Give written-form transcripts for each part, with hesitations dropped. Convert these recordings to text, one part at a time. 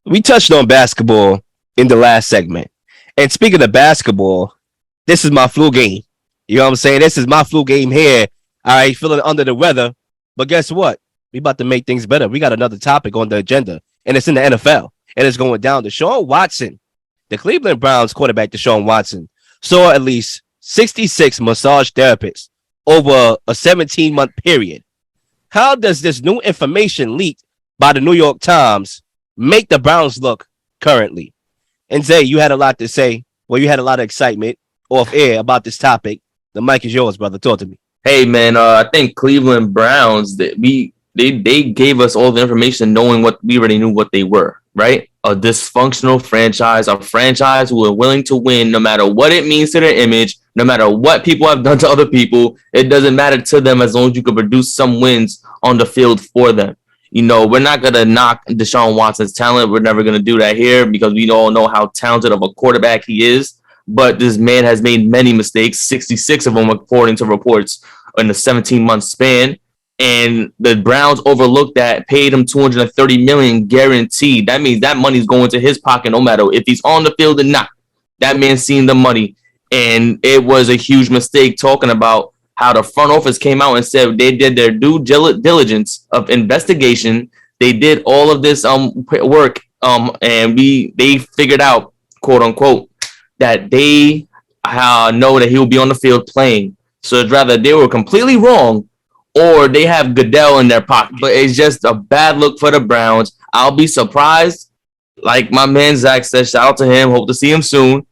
We touched on basketball in the last segment. And speaking of basketball, this is my flu game. You know what I'm saying? This is my flu game here. All right, feeling under the weather. But guess what? We about to make things better. We got another topic on the agenda, and it's in the NFL. And it's going down. Deshaun Watson, the Cleveland Browns quarterback, Deshaun Watson, saw at least 66 massage therapists over a 17-month period. How does this new information leaked by the New York Times make the Browns look currently? And Zay, you had a lot to say. Well, you had a lot of excitement off air about this topic. The mic is yours, brother. Talk to me. Hey man, I think Cleveland Browns they gave us all the information, knowing what we already knew what they were, right? A dysfunctional franchise, a franchise who are willing to win no matter what it means to their image, no matter what people have done to other people. It doesn't matter to them as long as you can produce some wins on the field for them. You know, we're not gonna knock Deshaun Watson's talent. We're never gonna do that here because we all know how talented of a quarterback he is. But this man has made many mistakes, 66 of them according to reports in a 17-month span. And the Browns overlooked that, paid him $230 million guaranteed. That means that money's going to his pocket no matter if he's on the field or not. That man's seen the money. And it was a huge mistake talking about how the front office came out and said they did their due diligence of investigation. They did all of this work and they figured out, quote unquote, that they know that he will be on the field playing. So it's rather they were completely wrong or they have Goodell in their pocket. But it's just a bad look for the Browns. I'll be surprised, like my man Zach said, shout out to him, hope to see him soon,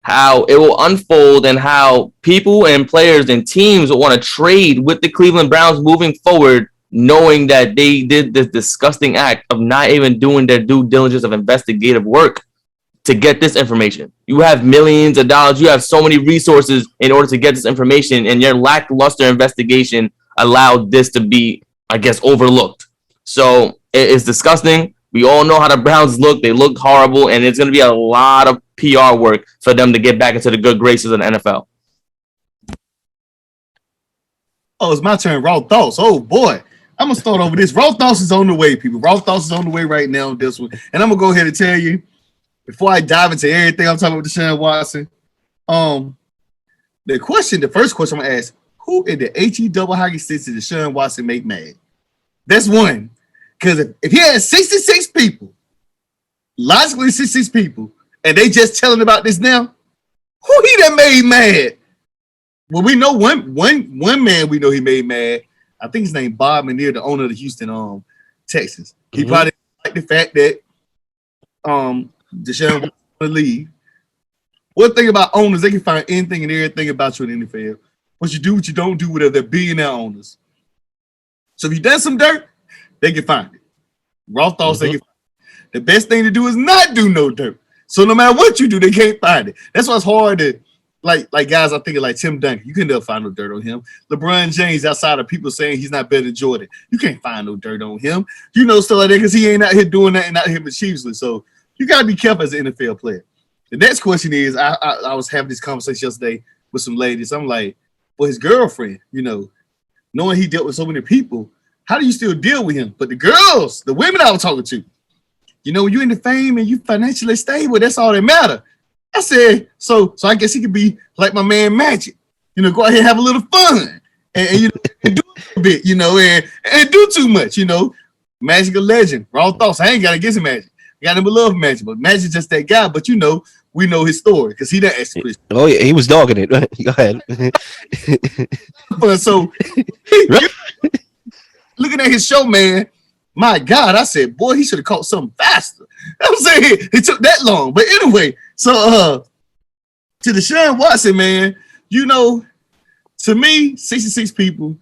how it will unfold and how people and players and teams will want to trade with the Cleveland Browns moving forward, knowing that they did this disgusting act of not even doing their due diligence of investigative work to get this information. You have millions of dollars. You have so many resources in order to get this information, and your lackluster investigation allowed this to be, I guess, overlooked. So it's disgusting. We all know how the Browns look. They look horrible, and it's going to be a lot of PR work for them to get back into the good graces of the NFL. Oh, it's my turn. Raw thoughts. Oh boy, I'm gonna start over this. Raw thoughts is on the way, people. Raw thoughts is on the way right now on this one, and I'm gonna go ahead and tell you before I dive into everything I'm talking about Deshaun Watson. The first question I'm gonna ask: who in the HE double hockey sticks did Deshaun Watson make mad? That's one. Because if he had 66 people, logically 66 people, and they just telling about this now, who he done made mad? Well, we know one man we know he made mad. I think his name Bob Manier, the owner of the Houston Texans. He probably liked the fact that Deshaun want to leave. One thing about owners, they can find anything and everything about you in the NFL. What you do, what you don't do, whatever. They're billionaire owners. So if you done some dirt, they can find it. Raw thoughts, they can find it. The best thing to do is not do no dirt. So no matter what you do, they can't find it. That's why it's hard to, like guys, I think of like Tim Duncan. You can never find no dirt on him. LeBron James, outside of people saying he's not better than Jordan, you can't find no dirt on him. You know, stuff like that because he ain't out here doing that and out here mischievously. So you got to be careful as an NFL player. The next question is, I was having this conversation yesterday with some ladies. I'm like, well, his girlfriend, you know, knowing he dealt with so many people, how do you still deal with him? But the girls, the women I was talking to, you know, you in the fame and you financially stable, that's all that matter. I said, so I guess he could be like my man Magic, you know, go out here and have a little fun and you know, and do a little bit, you know, and do too much, you know. Magic a legend. Raw thoughts. I ain't got against Magic. I got him to love Magic, but Magic's just that guy. But you know, we know his story because he done asked the question. Oh yeah, he was dogging it. Go ahead. So looking at his show, man, my God, I said, boy, he should have caught something faster. I'm saying it took that long. But anyway, so to Deshaun Watson, man, you know, to me, 66 people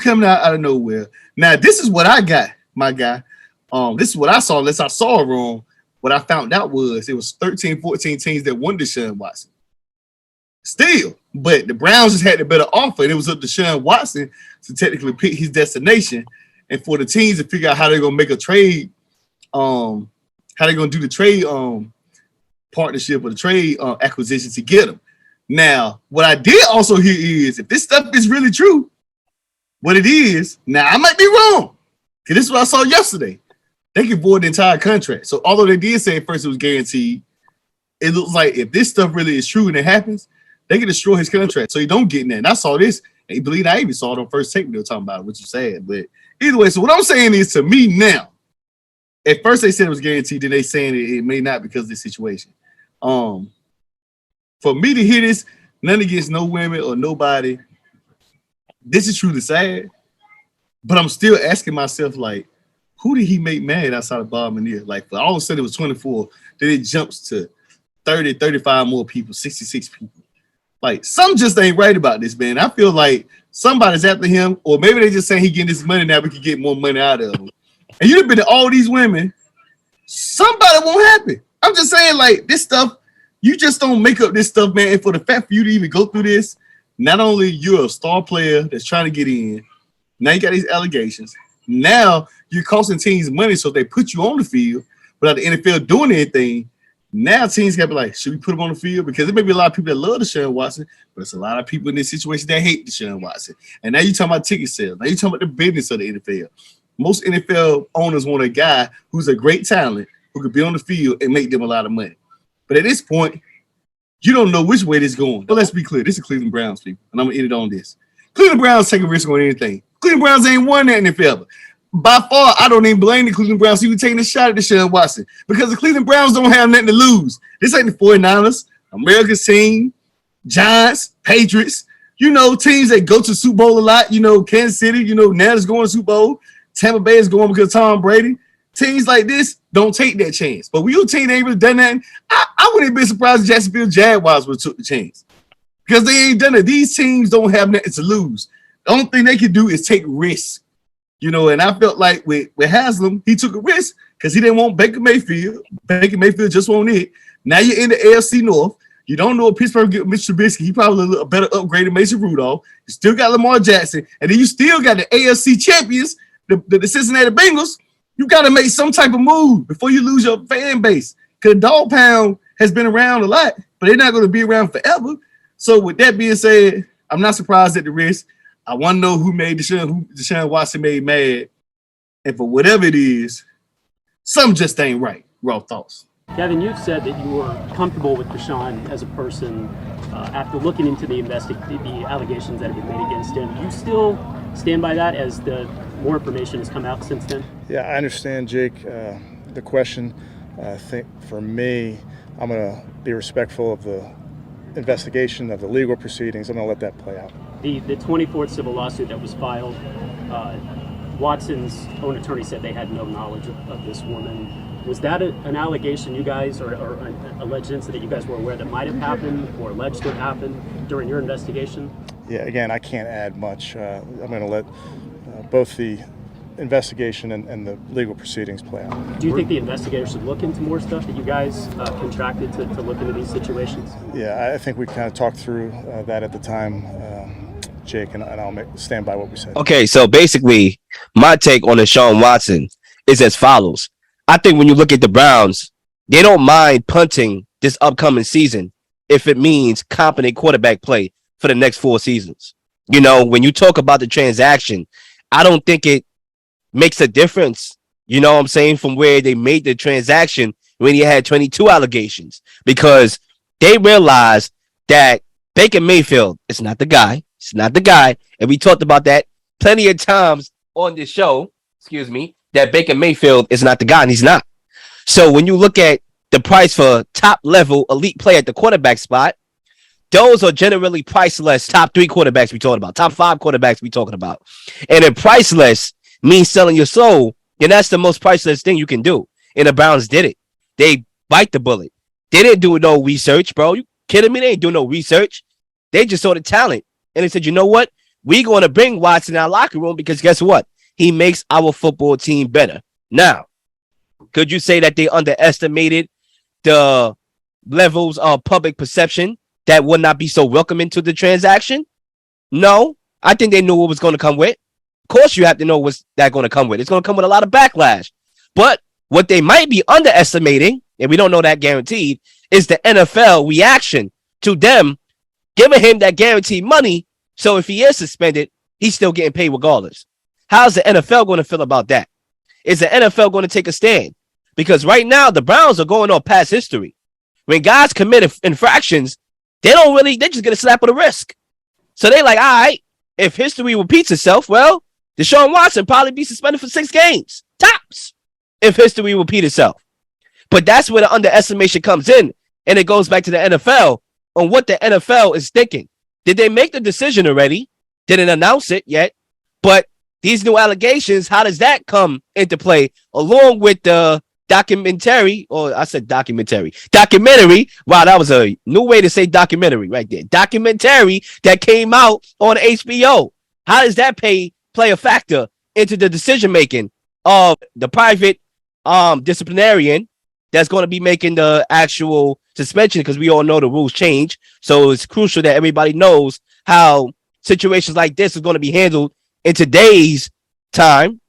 coming out of nowhere. Now, this is what I got, my guy. This is what I saw, unless I saw it wrong. What I found out was it was 13, 14 teams that won Deshaun Watson. Still, but the Browns just had the better offer, and it was up to Deshaun Watson to technically pick his destination, and for the teams to figure out how they're gonna make a trade, how they're gonna do the trade partnership or the trade acquisition to get him. Now, what I did also hear is if this stuff is really true, what it is, now I might be wrong, because this is what I saw yesterday. they can void the entire contract. So although they did say at first it was guaranteed, it looks like if this stuff really is true and it happens, they can destroy his contract. So he don't get in there. And I saw this, and you believe I even saw it on first take when they were talking about it, which is sad. But either way, so what I'm saying is, to me now, at first they said it was guaranteed, then they saying it may not because of the situation. For me to hear this, none against no women or nobody, this is truly sad. But I'm still asking myself, like, who did he make mad outside of Bob Manere? Like, for all of a sudden it was 24, then it jumps to 30, 35 more people, 66 people. Like, something just ain't right about this, man. I feel like somebody's after him, or maybe they just saying he getting this money now, we can get more money out of him. And you've been to all these women, somebody won't happen. I'm just saying, like, this stuff, you just don't make up this stuff, man. And for the fact for you to even go through this, not only you're a star player that's trying to get in, now you got these allegations. Now you're costing teams money, so they put you on the field without the NFL doing anything. Now teams got to be like, should we put him on the field? Because there may be a lot of people that love Deshaun Watson, but it's a lot of people in this situation that hate Deshaun Watson. And now you're talking about ticket sales. Now you're talking about the business of the NFL. Most NFL owners want a guy who's a great talent who could be on the field and make them a lot of money. But at this point, you don't know which way this is going. But let's be clear. This is Cleveland Browns, people. And I'm going to end it on this. Cleveland Browns take a risk on anything. Cleveland Browns ain't won that NFL. By far, I don't even blame the Cleveland Browns for even taking a shot at Deshaun Watson because the Cleveland Browns don't have nothing to lose. This ain't the 49ers, America's team, Giants, Patriots, teams that go to Super Bowl a lot. Kansas City, now it's going to Super Bowl. Tampa Bay is going because of Tom Brady. Teams like this don't take that chance. But when your team ain't really done that, I wouldn't have been surprised if Jacksonville Jaguars would have took the chance because they ain't done it. These teams don't have nothing to lose. The only thing they can do is take risks. And I felt like with Haslam, he took a risk because he didn't want Baker Mayfield. Baker Mayfield just wanted it. Now you're in the AFC North. You don't know if Pittsburgh get Mitch Trubisky. He probably a better upgrade than Mason Rudolph. You still got Lamar Jackson. And then you still got the AFC champions, the Cincinnati Bengals. You got to make some type of move before you lose your fan base. Because Dog Pound has been around a lot, but they're not going to be around forever. So with that being said, I'm not surprised at the risk. I want to know who Deshaun Watson made mad. And for whatever it is, something just ain't right. Raw thoughts. Kevin, you've said that you were comfortable with Deshaun as a person after looking into the allegations that have been made against him. Do you still stand by that as the more information has come out since then? Yeah, I understand, Jake, the question. I think for me, I'm going to be respectful of the investigation, of the legal proceedings. I'm going to let that play out. The 24th civil lawsuit that was filed, Watson's own attorney said they had no knowledge of this woman. Was that an allegation you guys, or an alleged incident you guys were aware that might have happened or alleged to have happened during your investigation? Yeah, again, I can't add much. I'm going to let both the investigation and the legal proceedings play out. Do you think the investigators should look into more stuff that you guys contracted to look into these situations? Yeah, I think we kind of talked through that at the time, Jake, and I'll stand by what we said. Okay, so basically, my take on Deshaun Watson is as follows. I think when you look at the Browns, they don't mind punting this upcoming season if it means competent quarterback play for the next 4 seasons. When you talk about the transaction, I don't think it makes a difference, what I'm saying, from where they made the transaction when he had 22 allegations, because they realized that Baker Mayfield is not the guy. It's not the guy. And we talked about that plenty of times on this show, that Baker Mayfield is not the guy, and he's not. So when you look at the price for top level elite play at the quarterback spot, those are generally priceless. Top 3 quarterbacks we talking about, top 5 quarterbacks we talking about. And if priceless means selling your soul, then that's the most priceless thing you can do. And the Browns did it. They bite the bullet. They didn't do no research, bro. You kidding me? They ain't do no research. They just saw the talent. And they said, you know what? We're going to bring Watson in our locker room because guess what? He makes our football team better. Now, could you say that they underestimated the levels of public perception that would not be so welcoming to the transaction? No, I think they knew what was going to come with. Of course, you have to know what's that going to come with. It's going to come with a lot of backlash. But what they might be underestimating, and we don't know that guaranteed, is the NFL reaction to them giving him that guaranteed money. So if he is suspended, he's still getting paid regardless. How's the NFL going to feel about that? is the NFL going to take a stand? Because right now, the Browns are going on past history. When guys commit infractions, they just get a slap on the wrist. So they like, all right, if history repeats itself, well, Deshaun Watson probably be suspended for 6 games, tops, if history repeats itself. But that's where the underestimation comes in, and it goes back to the NFL on what the NFL is thinking. Did they make the decision already? Didn't announce it yet. But these new allegations, how does that come into play along with the documentary? Wow, that was a new way to say documentary right there. Documentary that came out on HBO. How does that play a factor into the decision making of the private disciplinarian that's going to be making the actual suspension? Because we all know the rules change, so it's crucial that everybody knows how situations like this is going to be handled in today's time.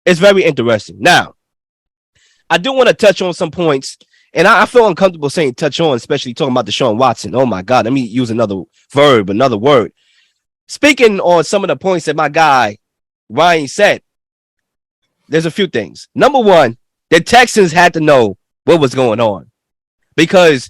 It's very interesting. Now, I do want to touch on some points, and I feel uncomfortable saying touch on, especially talking about Deshaun Watson. Oh my God, let me use another word. Speaking on some of the points that my guy Ryan said, there's a few things. Number one, the Texans had to know what was going on, because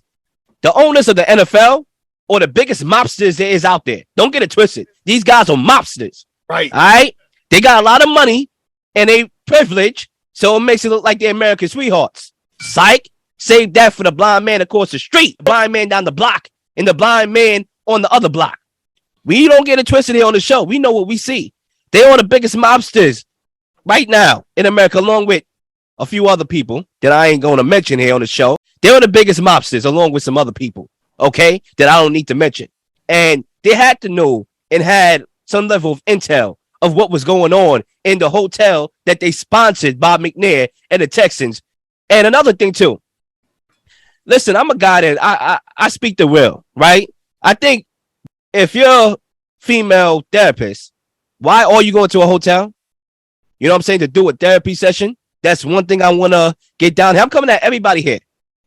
the owners of the NFL are the biggest mobsters there is out there. Don't get it twisted. These guys are mobsters. Right. All right. They got a lot of money and they privilege, so it makes it look like they're American sweethearts. Psych. Save that for the blind man across the street, blind man down the block, and the blind man on the other block. We don't get it twisted here on the show. We know what we see. They are the biggest mobsters right now in America, along with a few other people that I ain't going to mention here on the show. They're the biggest mobsters, along with some other people, okay, that I don't need to mention. And they had to know and had some level of intel of what was going on in the hotel that they sponsored Bob McNair and the Texans. And another thing, too. Listen, I'm a guy that I speak the real, right? I think if you're a female therapist, why are you going to a hotel? You know what I'm saying? To do a therapy session. That's one thing I want to get down here. I'm coming at everybody here,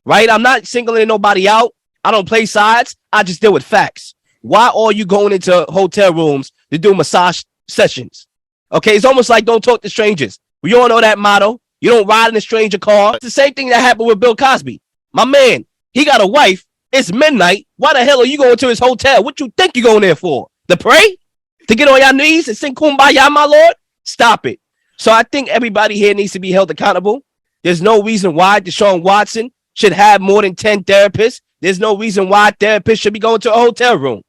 right? I'm not singling nobody out. I don't play sides. I just deal with facts. Why are you going into hotel rooms to do massage sessions? Okay, it's almost like don't talk to strangers. We all know that motto. You don't ride in a stranger car. It's the same thing that happened with Bill Cosby. My man, he got a wife. It's midnight. Why the hell are you going to his hotel? What you think you're going there for? To pray? To get on your knees and sing Kumbaya, my Lord? Stop it. So I think everybody here needs to be held accountable. There's no reason why Deshaun Watson should have more than 10 therapists. There's no reason why therapists should be going to a hotel room.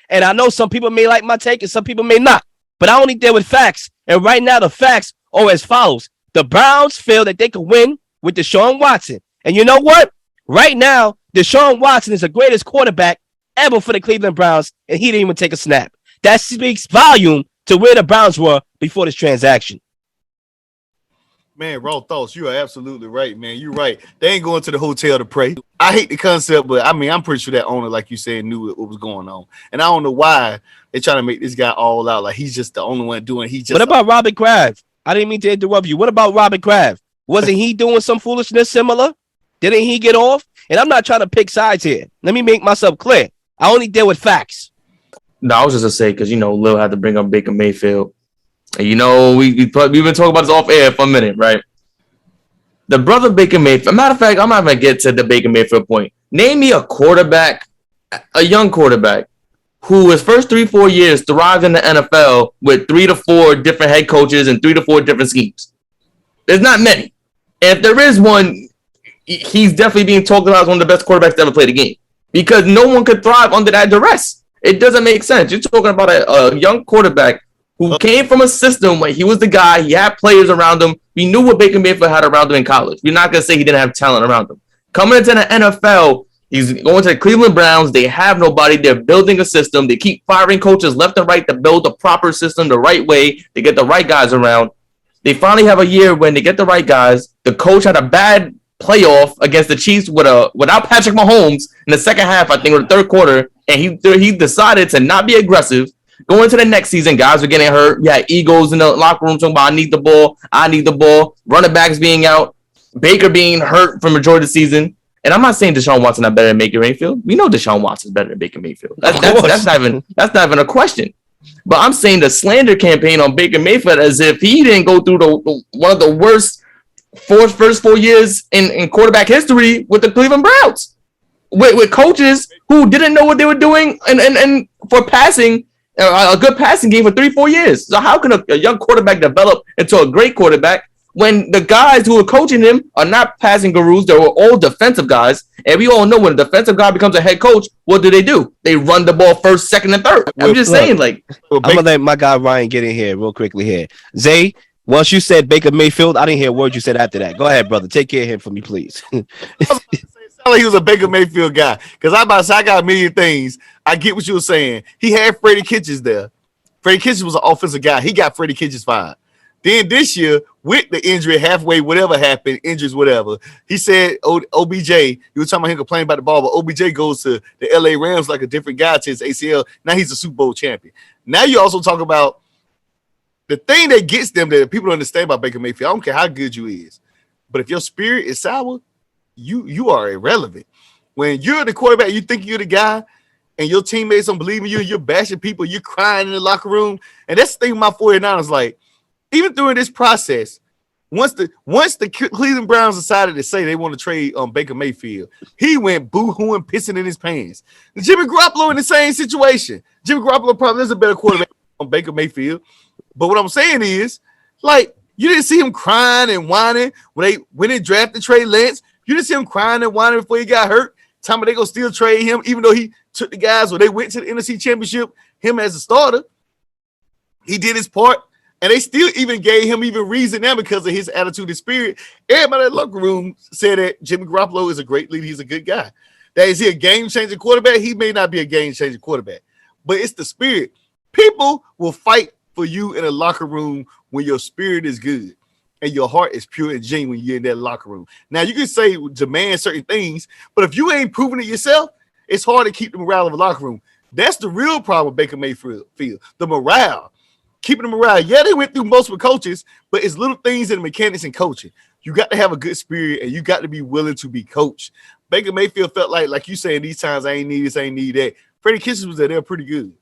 And I know some people may like my take and some people may not. But I only deal with facts. And right now the facts are as follows. The Browns feel that they could win with Deshaun Watson. And you know what? Right now, Deshaun Watson is the greatest quarterback ever for the Cleveland Browns, and he didn't even take a snap. That speaks volume to where the Browns were before this transaction. Man, raw thoughts. You are absolutely right, man. You're right. They ain't going to the hotel to pray. I hate the concept, but I mean, I'm pretty sure that owner, like you said, knew what was going on. And I don't know why they're trying to make this guy all out like he's just the only one doing it. What about Robert Kraft? I didn't mean to interrupt you. What about Robert Kraft? Wasn't he doing some foolishness similar? Didn't he get off? And I'm not trying to pick sides here. Let me make myself clear. I only deal with facts. No, I was just going to say, because, Lil had to bring up Baker Mayfield. And, we've been talking about this off air for a minute, right? The brother Baker Mayfield. Matter of fact, I'm not going to get to the Baker Mayfield point. Name me a quarterback, a young quarterback, who his first 3-4 years thrived in the NFL with 3 to 4 different head coaches and 3 to 4 different schemes. There's not many. And if there is one, he's definitely being talked about as one of the best quarterbacks to ever play the game, because no one could thrive under that duress. It doesn't make sense. You're talking about a young quarterback who came from a system where he was the guy. He had players around him. We knew what Baker Mayfield had around him in college. We're not going to say he didn't have talent around him. Coming into the NFL, he's going to the Cleveland Browns. They have nobody. They're building a system. They keep firing coaches left and right to build a proper system the right way. They get the right guys around. They finally have a year when they get the right guys. The coach had a bad playoff against the Chiefs without Patrick Mahomes in the second half, I think, or the third quarter, and he decided to not be aggressive. Going into the next season, guys were getting hurt. Yeah, egos in the locker room talking about, I need the ball. Running backs being out. Baker being hurt for majority of the season. And I'm not saying Deshaun Watson not better than Baker Mayfield. We know Deshaun Watson's better than Baker Mayfield. That's not even a question. But I'm saying the slander campaign on Baker Mayfield as if he didn't go through one of the worst first 4 years in quarterback history with the Cleveland Browns, with coaches who didn't know what they were doing, and for passing a good passing game for 3-4 years. So how can a young quarterback develop into a great quarterback when the guys who are coaching him are not passing gurus? They were all defensive guys, and we all know when a defensive guy becomes a head coach, what do? They run the ball first, second, and third. I'm just saying, like, I'm gonna let my guy Ryan get in here real quickly here. Zay, once you said Baker Mayfield, I didn't hear a word you said after that. Go ahead, brother. Take care of him for me, please. Like he was a Baker Mayfield guy. Because I got a million things. I get what you were saying. He had Freddie Kitchens there. Freddie Kitchens was an offensive guy. He got Freddie Kitchens fired. Then this year, with the injury halfway, whatever happened, injuries, whatever, he said OBJ, you were talking about him complaining about the ball, but OBJ goes to the LA Rams like a different guy to his ACL. Now he's a Super Bowl champion. Now you also talk about the thing that gets them that people don't understand about Baker Mayfield. I don't care how good you is, but if your spirit is sour, you are irrelevant. When you're the quarterback, you think you're the guy, and your teammates don't believe in you, and you're bashing people, you're crying in the locker room. And that's the thing with my 49ers, like, even during this process, once the Cleveland Browns decided to say they want to trade Baker Mayfield, he went boo-hooing, pissing in his pants. Jimmy Garoppolo in the same situation. Jimmy Garoppolo probably is a better quarterback on Baker Mayfield. But what I'm saying is, like, you didn't see him crying and whining when they drafted Trey Lance. You didn't see him crying and whining before he got hurt. Time they gonna still trade him, even though he took the guys when they went to the NFC Championship, him as a starter. He did his part, and they still even gave him even reason now because of his attitude and spirit. Everybody in the locker room said that Jimmy Garoppolo is a great leader. He's a good guy. That is he a game-changing quarterback? He may not be a game-changing quarterback, but it's the spirit. People will fight for you in a locker room when your spirit is good and your heart is pure and genuine when you're in that locker room. Now, you can say demand certain things, but if you ain't proving it yourself, it's hard to keep the morale of a locker room. That's the real problem with Baker Mayfield, the morale. Keeping the morale. Yeah, they went through multiple coaches, but it's little things in the mechanics and coaching. You got to have a good spirit, and you got to be willing to be coached. Baker Mayfield felt like you saying these times, I ain't need this, I ain't need that. Freddie Kitchens was there. They're pretty good.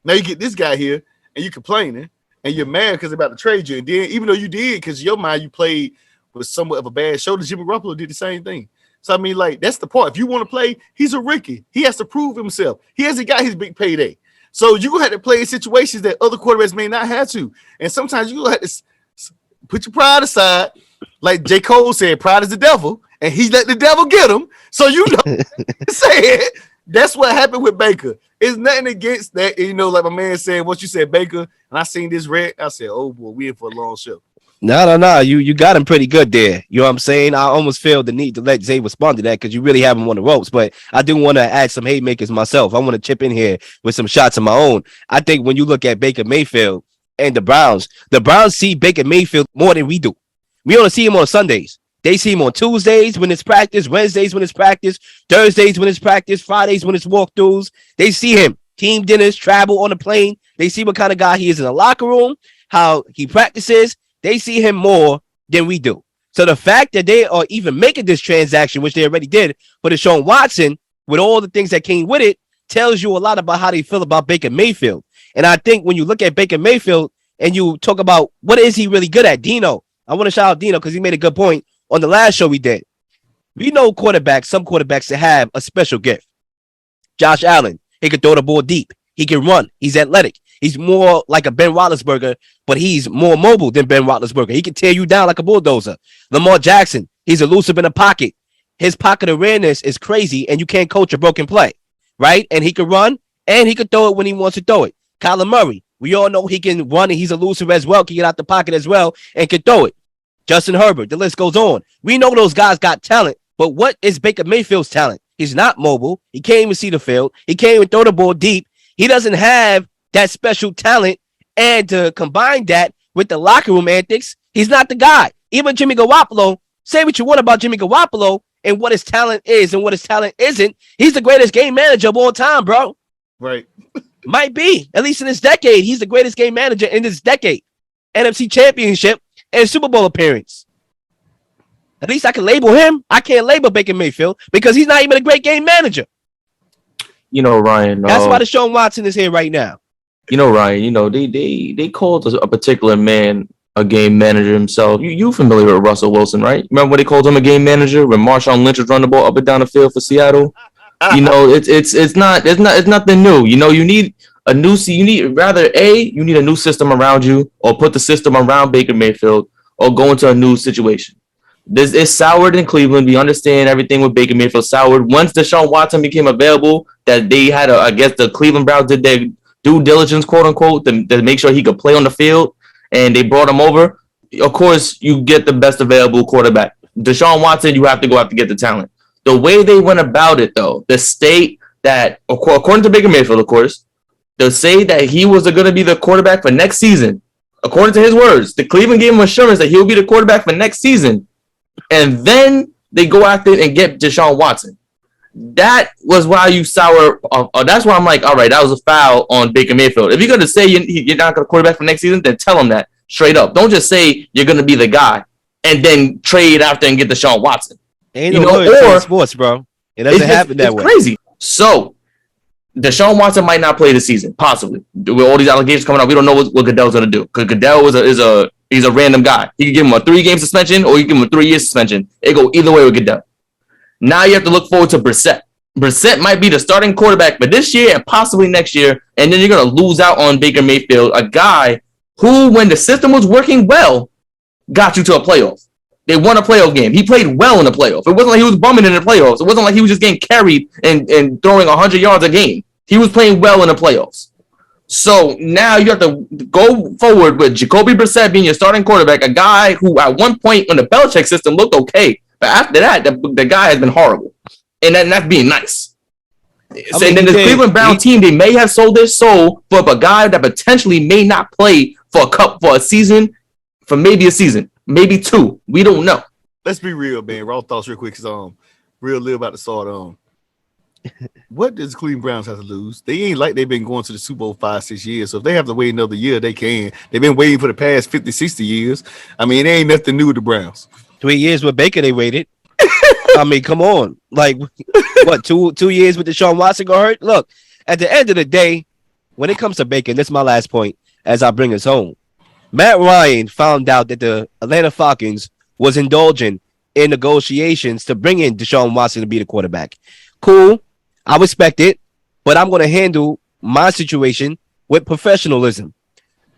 Now you get this guy here, and you complaining, and you're mad because they're about to trade you. And then even though you did, because in your mind you played with somewhat of a bad shoulder, Jimmy Garoppolo did the same thing. So, I mean, like, that's the part. If you want to play, he's a rookie. He has to prove himself. He hasn't got his big payday. So you're going to have to play in situations that other quarterbacks may not have to. And sometimes you're going to have to put your pride aside. Like J. Cole said, pride is the devil, and he let the devil get him. So you know, say it. That's what happened with Baker. It's nothing against that. You know, like my man said, once you said Baker, and I seen this red, I said, oh, boy, we in for a long show. No. You got him pretty good there. You know what I'm saying? I almost feel the need to let Zay respond to that because you really have him on the ropes. But I do want to add some haymakers myself. I want to chip in here with some shots of my own. I think when you look at Baker Mayfield and the Browns see Baker Mayfield more than we do. We only see him on Sundays. They see him on Tuesdays when it's practice, Wednesdays when it's practice, Thursdays when it's practice, Fridays when it's walkthroughs. They see him, team dinners, travel on the plane. They see what kind of guy he is in the locker room, how he practices. They see him more than we do. So the fact that they are even making this transaction, which they already did for Deshaun Watson, with all the things that came with it, tells you a lot about how they feel about Baker Mayfield. And I think when you look at Baker Mayfield and you talk about what is he really good at, Dino, I want to shout out Dino because he made a good point on the last show we did. We know some quarterbacks that have a special gift. Josh Allen, he can throw the ball deep. He can run. He's athletic. He's more like a Ben Roethlisberger, but he's more mobile than Ben Roethlisberger. He can tear you down like a bulldozer. Lamar Jackson, he's elusive in the pocket. His pocket awareness is crazy, and you can't coach a broken play, right? And he can run, and he can throw it when he wants to throw it. Kyler Murray, we all know he can run, and he's elusive as well, can get out the pocket as well, and can throw it. Justin Herbert, the list goes on. We know those guys got talent, but what is Baker Mayfield's talent? He's not mobile. He can't even see the field. He can't even throw the ball deep. He doesn't have that special talent, and to combine that with the locker room antics, he's not the guy. Even Jimmy Garoppolo, say what you want about Jimmy Garoppolo and what his talent is and what his talent isn't, he's the greatest game manager of all time, bro. Right. Might be, at least in this decade, he's the greatest game manager in this decade. NFC Championship and Super Bowl appearance. At least I can label him. I can't label Baker Mayfield because he's not even a great game manager. You know, Ryan. That's why Deshaun Watson is here right now. You know, Ryan, you know, they called a particular man a game manager himself. You familiar with Russell Wilson, right? Remember when they called him a game manager when Marshawn Lynch was running the ball up and down the field for Seattle? It's nothing new. You need a new you need a new system around you, or put the system around Baker Mayfield, or go into a new situation. This is soured in Cleveland. We understand everything with Baker Mayfield soured. Once Deshaun Watson became available, that they had I guess the Cleveland Browns did their due diligence, quote unquote, to make sure he could play on the field, and they brought him over. Of course, you get the best available quarterback. Deshaun Watson, you have to go out to get the talent. The way they went about it, though, the state that, according to Baker Mayfield, of course, they say that he was going to be the quarterback for next season. According to his words, the Cleveland gave him assurance that he'll be the quarterback for next season. And then they go after it and get Deshaun Watson. That was why you sour. That's why I'm like, all right, that was a foul on Baker Mayfield. If you're going to say you're not going to quarterback for next season, then tell him that straight up. Don't just say you're going to be the guy and then trade after and get Deshaun Watson. Ain't no sports, bro. It doesn't happen that way. It's crazy. So Deshaun Watson might not play this season, possibly. With all these allegations coming out, we don't know what Goodell's going to do, because Goodell he's a random guy. He can give him a 3-game suspension, or you give him a 3-year suspension. It go either way with Goodell. Now you have to look forward to Brissett. Brissett might be the starting quarterback for this year and possibly next year, and then you're going to lose out on Baker Mayfield, a guy who, when the system was working well, got you to a playoff. They won a playoff game. He played well in the playoff. It wasn't like he was bumming in the playoffs. It wasn't like he was just getting carried and throwing 100 yards a game. He was playing well in the playoffs. So now you have to go forward with Jacoby Brissett being your starting quarterback, a guy who at one point in the Belichick system looked okay. But after that, the guy has been horrible. And that's being nice. So, and then the Cleveland Brown team, they may have sold their soul for a guy that potentially may not play for a season, for maybe a season. Maybe 2. We don't know. Let's be real, man. Raw thoughts real quick. Real live about to start. What does Cleveland Browns have to lose? They ain't like they've been going to the Super Bowl 5-6 years. So if they have to wait another year, they can. They've been waiting for the past 50, 60 years. I mean, it ain't nothing new with the Browns. 3 years with Baker, they waited. I mean, come on. Like, what, 2 years with Deshaun Watson got hurt? Look, at the end of the day, when it comes to Baker, this is my last point as I bring us home. Matt Ryan found out that the Atlanta Falcons was indulging in negotiations to bring in Deshaun Watson to be the quarterback. Cool. I respect it, but I'm going to handle my situation with professionalism.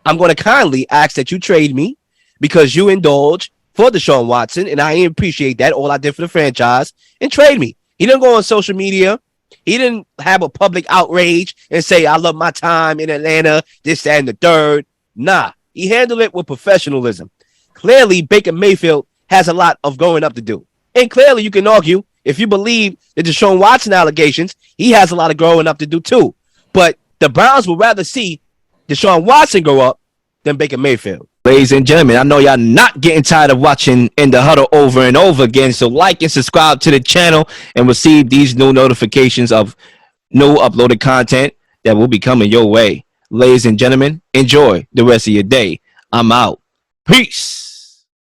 I'm going to kindly ask that you trade me because you indulge for Deshaun Watson, and I appreciate that. All I did for the franchise, and trade me. He didn't go on social media. He didn't have a public outrage and say, I love my time in Atlanta, this, that, and the third. Nah. He handled it with professionalism. Clearly, Baker Mayfield has a lot of growing up to do. And clearly, you can argue, if you believe the Deshaun Watson allegations, he has a lot of growing up to do too. But the Browns would rather see Deshaun Watson grow up than Baker Mayfield. Ladies and gentlemen, I know y'all not getting tired of watching In the Huddle over and over again. So like and subscribe to the channel and receive these new notifications of new uploaded content that will be coming your way. Ladies and gentlemen, enjoy the rest of your day. I'm out. Peace.